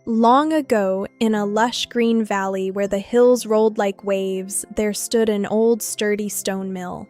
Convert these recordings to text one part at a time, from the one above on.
Long ago, in a lush green valley where the hills rolled like waves, there stood an old sturdy stone mill.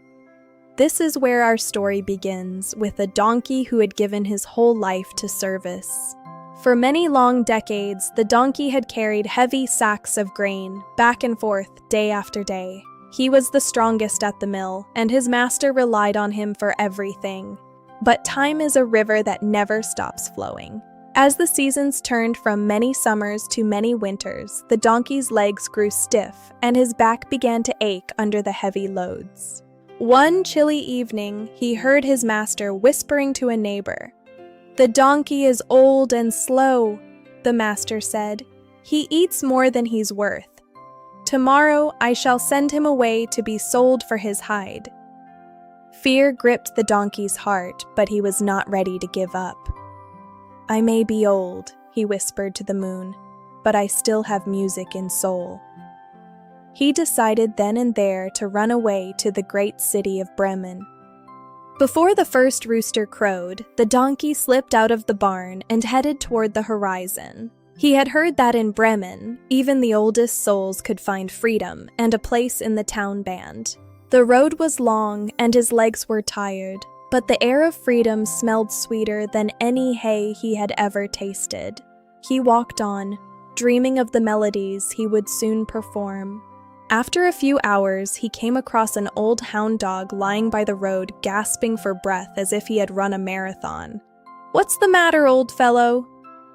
This is where our story begins, with a donkey who had given his whole life to service. For many long decades, the donkey had carried heavy sacks of grain, back and forth, day after day. He was the strongest at the mill, and his master relied on him for everything. But time is a river that never stops flowing. As the seasons turned from many summers to many winters, the donkey's legs grew stiff, and his back began to ache under the heavy loads. One chilly evening, he heard his master whispering to a neighbor. "The donkey is old and slow," the master said. "He eats more than he's worth. Tomorrow I shall send him away to be sold for his hide." Fear gripped the donkey's heart, but he was not ready to give up. "I may be old," he whispered to the moon, "but I still have music in soul." He decided then and there to run away to the great city of Bremen. Before the first rooster crowed, the donkey slipped out of the barn and headed toward the horizon. He had heard that in Bremen, even the oldest souls could find freedom and a place in the town band. The road was long and his legs were tired, but the air of freedom smelled sweeter than any hay he had ever tasted. He walked on, dreaming of the melodies he would soon perform. After a few hours, he came across an old hound dog lying by the road, gasping for breath as if he had run a marathon. "What's the matter, old fellow?"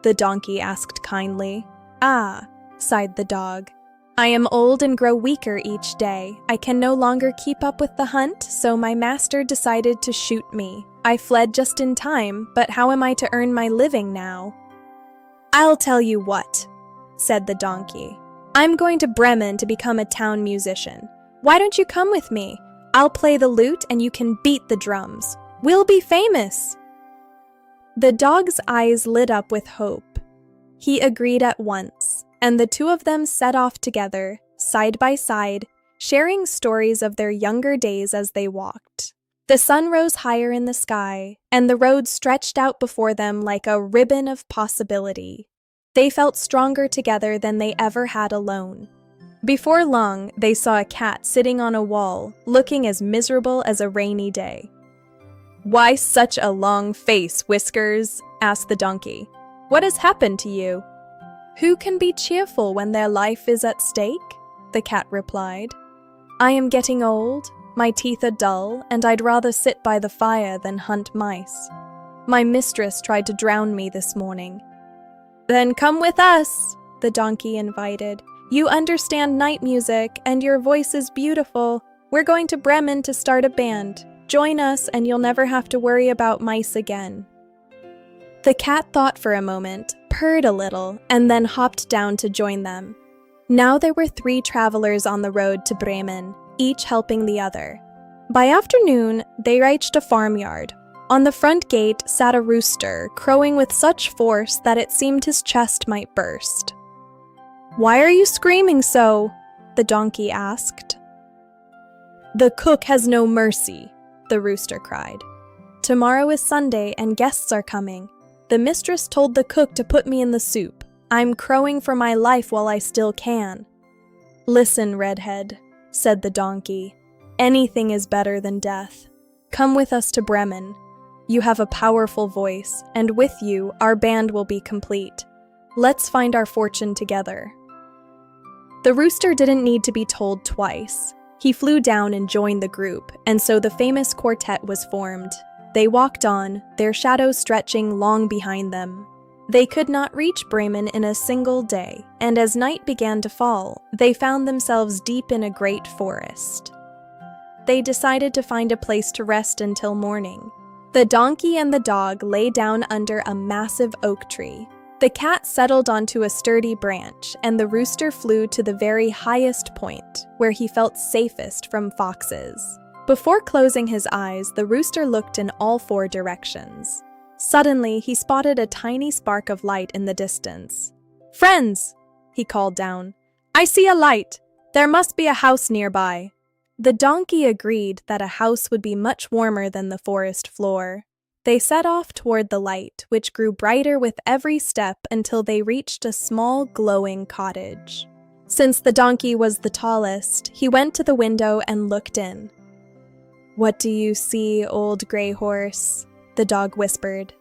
the donkey asked kindly. "Ah," sighed the dog. "I am old and grow weaker each day. I can no longer keep up with the hunt, so my master decided to shoot me. I fled just in time, but how am I to earn my living now?" "I'll tell you what," said the donkey. "I'm going to Bremen to become a town musician. Why don't you come with me? I'll play the lute and you can beat the drums. We'll be famous." The dog's eyes lit up with hope. He agreed at once, and the two of them set off together, side by side, sharing stories of their younger days as they walked. The sun rose higher in the sky, and the road stretched out before them like a ribbon of possibility. They felt stronger together than they ever had alone. Before long, they saw a cat sitting on a wall, looking as miserable as a rainy day. "Why such a long face, Whiskers?" asked the donkey. "What has happened to you?" "Who can be cheerful when their life is at stake?" the cat replied. "I am getting old, my teeth are dull, and I'd rather sit by the fire than hunt mice. My mistress tried to drown me this morning." "Then come with us," the donkey invited. "You understand night music, and your voice is beautiful. We're going to Bremen to start a band. Join us, and you'll never have to worry about mice again." The cat thought for a moment, purred a little, and then hopped down to join them. Now there were 3 travelers on the road to Bremen, each helping the other. By afternoon, they reached a farmyard. On the front gate sat a rooster, crowing with such force that it seemed his chest might burst. "Why are you screaming so?" the donkey asked. "The cook has no mercy," the rooster cried. "Tomorrow is Sunday and guests are coming. The mistress told the cook to put me in the soup. I'm crowing for my life while I still can." "Listen, Redhead," said the donkey. "Anything is better than death. Come with us to Bremen. You have a powerful voice, and with you, our band will be complete. Let's find our fortune together." The rooster didn't need to be told twice. He flew down and joined the group, and so the famous quartet was formed. They walked on, their shadows stretching long behind them. They could not reach Bremen in a single day, and as night began to fall, they found themselves deep in a great forest. They decided to find a place to rest until morning. The donkey and the dog lay down under a massive oak tree. The cat settled onto a sturdy branch, and the rooster flew to the very highest point, where he felt safest from foxes. Before closing his eyes, the rooster looked in all 4 directions. Suddenly, he spotted a tiny spark of light in the distance. "Friends!" he called down. "I see a light. There must be a house nearby." The donkey agreed that a house would be much warmer than the forest floor. They set off toward the light, which grew brighter with every step until they reached a small, glowing cottage. Since the donkey was the tallest, he went to the window and looked in. "What do you see, old gray horse?" the dog whispered.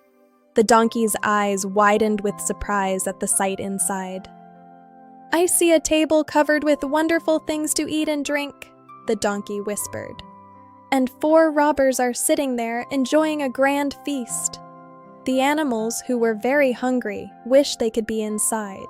The donkey's eyes widened with surprise at the sight inside. "I see a table covered with wonderful things to eat and drink," the donkey whispered. "And 4 robbers are sitting there enjoying a grand feast." The animals, who were very hungry, wished they could be inside.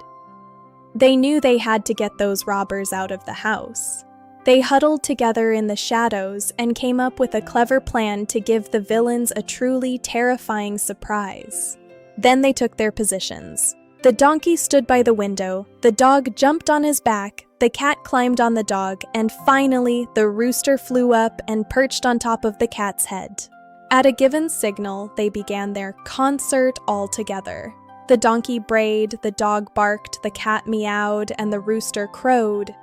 They knew they had to get those robbers out of the house. They huddled together in the shadows and came up with a clever plan to give the villains a truly terrifying surprise. Then they took their positions. The donkey stood by the window, the dog jumped on his back, the cat climbed on the dog, and finally the rooster flew up and perched on top of the cat's head. At a given signal, they began their concert all together. The donkey brayed, the dog barked, the cat meowed, and the rooster crowed.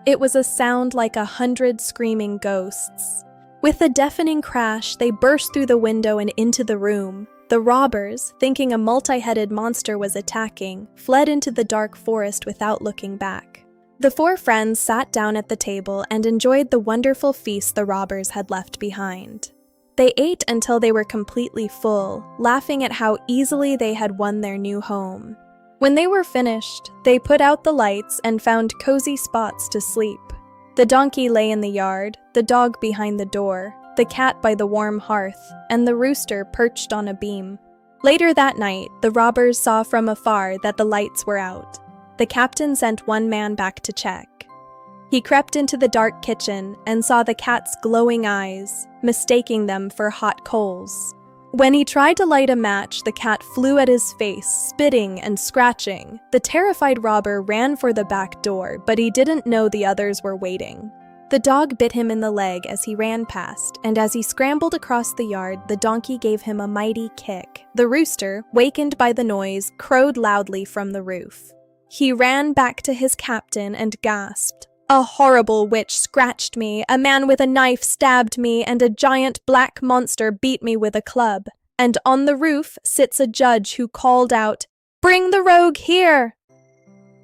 It was a sound like 100 screaming ghosts. With a deafening crash, they burst through the window and into the room. The robbers, thinking a multi-headed monster was attacking, fled into the dark forest without looking back. The 4 friends sat down at the table and enjoyed the wonderful feast the robbers had left behind. They ate until they were completely full, laughing at how easily they had won their new home. When they were finished, they put out the lights and found cozy spots to sleep. The donkey lay in the yard, the dog behind the door, the cat by the warm hearth, and the rooster perched on a beam. Later that night, the robbers saw from afar that the lights were out. The captain sent 1 man back to check. He crept into the dark kitchen and saw the cat's glowing eyes, mistaking them for hot coals. When he tried to light a match, the cat flew at his face, spitting and scratching. The terrified robber ran for the back door, but he didn't know the others were waiting. The dog bit him in the leg as he ran past, and as he scrambled across the yard, the donkey gave him a mighty kick. The rooster, wakened by the noise, crowed loudly from the roof. He ran back to his captain and gasped, "A horrible witch scratched me, a man with a knife stabbed me, and a giant black monster beat me with a club. And on the roof sits a judge who called out, 'Bring the rogue here!'"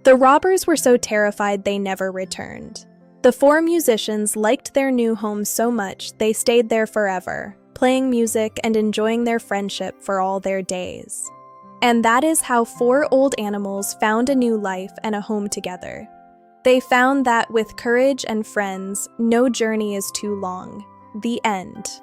The robbers were so terrified they never returned. The 4 musicians liked their new home so much they stayed there forever, playing music and enjoying their friendship for all their days. And that is how 4 old animals found a new life and a home together. They found that with courage and friends, no journey is too long. The end.